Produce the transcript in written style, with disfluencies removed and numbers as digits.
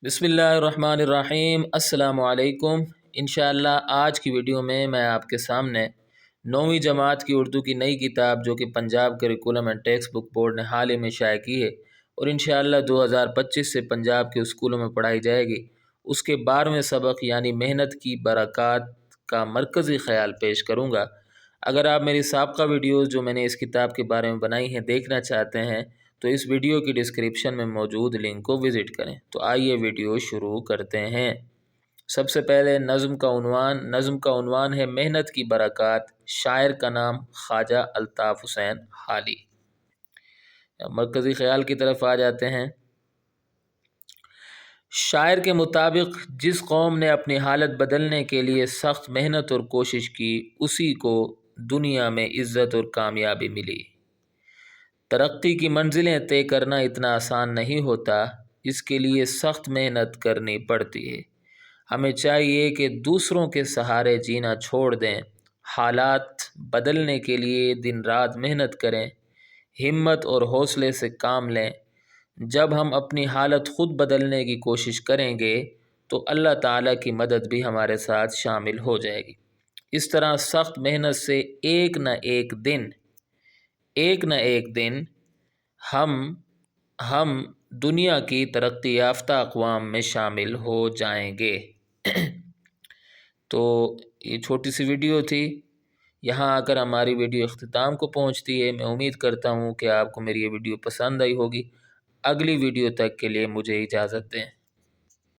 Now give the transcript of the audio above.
بسم اللہ الرحمن الرحیم۔ السلام علیکم۔ انشاءاللہ آج کی ویڈیو میں آپ کے سامنے 9ویں جماعت کی اردو کی نئی کتاب جو کہ Punjab curriculum and text book board نے حال ہی میں شائع کی ہے اور انشاءاللہ 2025 سے پنجاب کے اسکولوں میں پڑھائی جائے گی، اس کے 12ویں سبق یعنی محنت کی برکات کا مرکزی خیال پیش کروں گا۔ اگر آپ میری سابقہ ویڈیوز جو میں نے اس کتاب کے بارے میں بنائی ہیں دیکھنا چاہتے ہیں تو اس ویڈیو کی ڈسکرپشن میں موجود لنک کو وزٹ کریں۔ تو آئیے ویڈیو شروع کرتے ہیں۔ سب سے پہلے نظم کا عنوان ہے محنت کی برکات۔ شاعر کا نام خواجہ الطاف حسین حالی۔ مرکزی خیال کی طرف آ جاتے ہیں۔ شاعر کے مطابق جس قوم نے اپنی حالت بدلنے کے لیے سخت محنت اور کوشش کی اسی کو دنیا میں عزت اور کامیابی ملی۔ ترقی کی منزلیں طے کرنا اتنا آسان نہیں ہوتا، اس کے لیے سخت محنت کرنی پڑتی ہے۔ ہمیں چاہیے کہ دوسروں کے سہارے جینا چھوڑ دیں، حالات بدلنے کے لیے دن رات محنت کریں، ہمت اور حوصلے سے کام لیں۔ جب ہم اپنی حالت خود بدلنے کی کوشش کریں گے تو اللہ تعالیٰ کی مدد بھی ہمارے ساتھ شامل ہو جائے گی۔ اس طرح سخت محنت سے ایک نہ ایک دن ہم دنیا کی ترقی یافتہ اقوام میں شامل ہو جائیں گے۔ تو یہ چھوٹی سی ویڈیو تھی، یہاں آ کر ہماری ویڈیو اختتام کو پہنچتی ہے۔ میں امید کرتا ہوں کہ آپ کو میری یہ ویڈیو پسند آئی ہوگی۔ اگلی ویڈیو تک کے لیے مجھے اجازت دیں۔